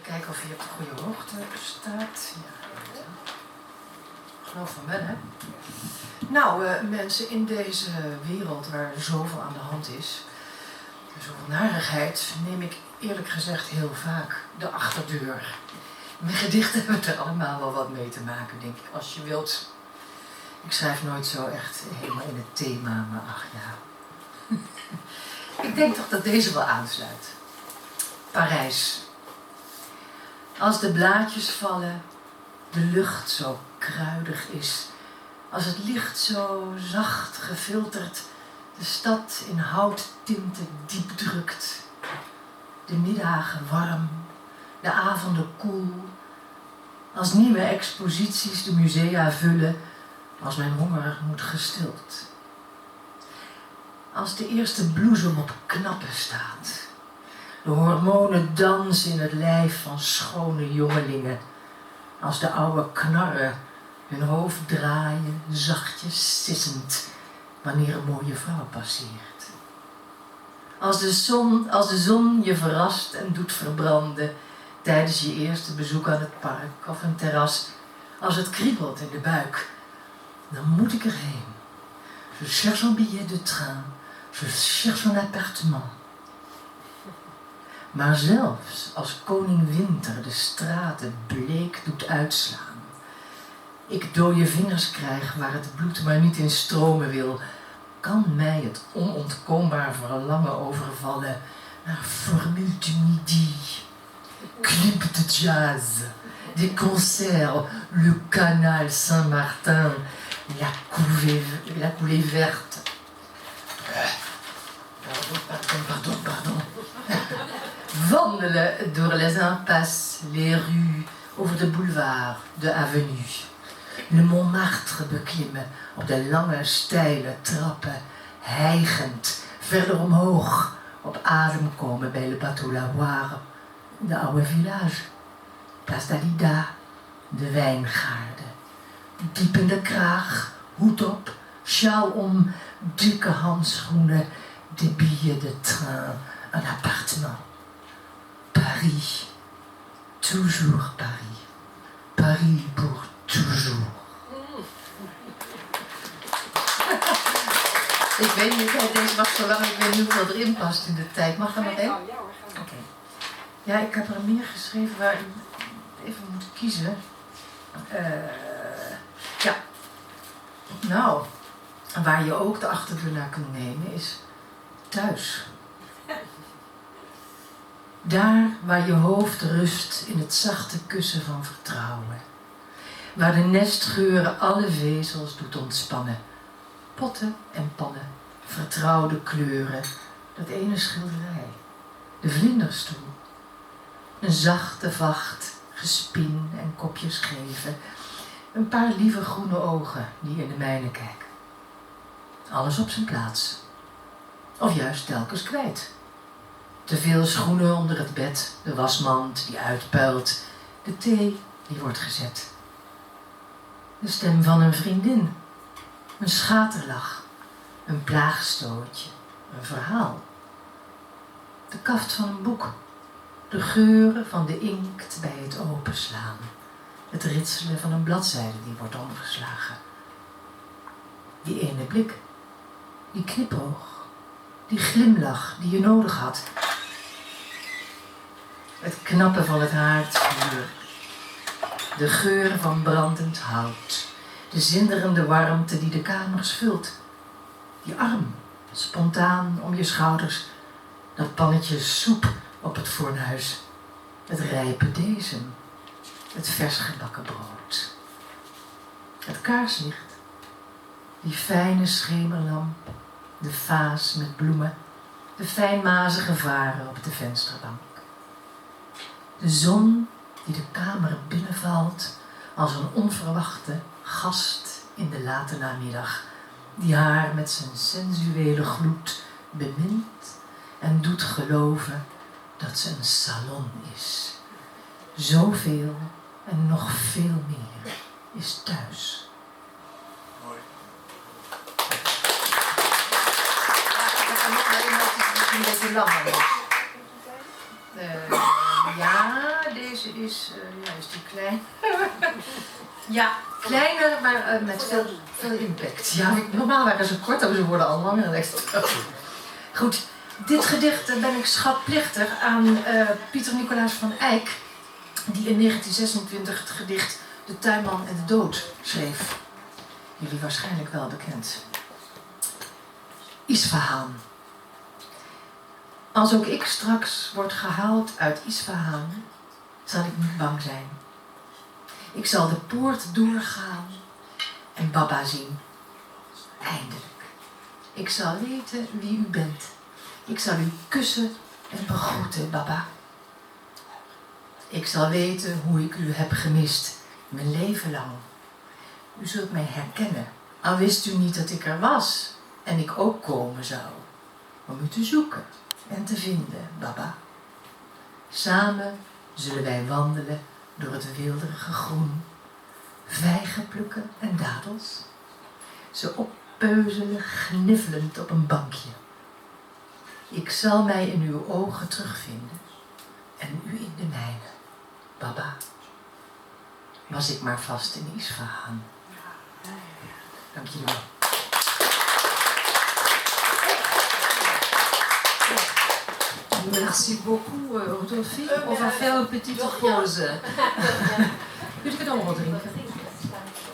Kijken of hij op de goede hoogte staat. Ja, ik geloof van wel, hè? Nou, mensen, in deze wereld waar zoveel aan de hand is, zoveel narigheid, neem ik eerlijk gezegd heel vaak de achterdeur. Mijn gedichten hebben er allemaal wel wat mee te maken, denk ik, als je wilt. Ik schrijf nooit zo echt helemaal in het thema, maar ach ja. Ik denk toch dat deze wel aansluit. Parijs. Als de blaadjes vallen, de lucht zo kruidig is, als het licht zo zacht gefilterd de stad in houttinten diep drukt, de middagen warm, de avonden koel, als nieuwe exposities de musea vullen, als mijn honger moet gestild. Als de eerste bloesem op knappen staat, de hormonen dansen in het lijf van schone jongelingen, als de oude knarren hun hoofd draaien, zachtjes sissend, wanneer een mooie vrouw passeert. Als de zon je verrast en doet verbranden tijdens je eerste bezoek aan het park of een terras, als het kriebelt in de buik, dan moet ik erheen. Je cherche un billet de train, je cherche un appartement. Maar zelfs als koning Winter de straten bleek doet uitslaan, ik dode vingers krijg waar het bloed maar niet in stromen wil, kan mij het onontkoombaar verlangen overvallen naar Formule du Midi, club de jazz, des concerts, le canal Saint-Martin, la coulée verte. Pardon. Wandelen door les impasses, les rues, over de boulevard, de avenue. Le Montmartre beklimmen op de lange, steile trappen, hijgend, verder omhoog, op adem komen bij Le Bateau Lavoir, de oude village, Place d'Alida, de wijngaarden. Diep in de kraag, hoed op, sjaal om, dikke handschoenen, des billets de train, un appartement. Paris, toujours Paris. Paris pour toujours. Ik weet niet, deze was zo lang, ik weet niet hoeveel erin past in de tijd. Mag er nog één? Oké. Ja, ik heb er meer geschreven waar ik even moet kiezen. Ja. Nou, waar je ook de achterdeur naar kunt nemen is thuis. Daar waar je hoofd rust in het zachte kussen van vertrouwen. Waar de nestgeuren alle vezels doet ontspannen. Potten en pannen, vertrouwde kleuren, dat ene schilderij. De vlinderstoel. Een zachte vacht, gespin en kopjes geven. Een paar lieve groene ogen die in de mijne kijken. Alles op zijn plaats. Of juist telkens kwijt. Te veel schoenen onder het bed, de wasmand die uitpuilt, de thee die wordt gezet. De stem van een vriendin, een schaterlach, een plaagstootje, een verhaal. De kaft van een boek, de geuren van de inkt bij het openslaan, het ritselen van een bladzijde die wordt omgeslagen. Die ene blik, die knipoog, die glimlach die je nodig had. Het knappen van het haardvuur. De geur van brandend hout. De zinderende warmte die de kamers vult. Die arm, spontaan om je schouders. Dat pannetje soep op het fornuis. Het rijpe bezem. Het vers gebakken brood. Het kaarslicht. Die fijne schemerlamp. De vaas met bloemen. De fijnmazige varen op de vensterbank. De zon die de kamer binnenvalt als een onverwachte gast in de late namiddag, die haar met zijn sensuele gloed bemint en doet geloven dat ze een salon is. Zoveel en nog veel meer is thuis. Mooi. Ik heb nog wel iemand die een beetje langer is. Ja, deze deze is die klein. Ja, kleiner, maar met veel impact. Ja, normaal waren ze kort, maar ze worden al langer en extra. Goed, dit gedicht ben ik schatplichtig aan Pieter Nicolaas van Eyck, die in 1926 het gedicht De Tuinman en de Dood schreef. Jullie waarschijnlijk wel bekend. Isfahan. Als ook ik straks word gehaald uit Isfahan, zal ik niet bang zijn. Ik zal de poort doorgaan en Baba zien. Eindelijk. Ik zal weten wie u bent. Ik zal u kussen en begroeten, Baba. Ik zal weten hoe ik u heb gemist, mijn leven lang. U zult mij herkennen, al wist u niet dat ik er was en ik ook komen zou, om u te zoeken en te vinden, Baba. Samen zullen wij wandelen door het weelderige groen, vijgen plukken en dadels, ze oppeuzelen gniffelend op een bankje. Ik zal mij in uw ogen terugvinden en u in de mijne, Baba. Was ik maar vast in Isfahan. Dank jullie wel. Merci beaucoup, Rodolphe. On va faire une petite pause. Kun je het allemaal drinken?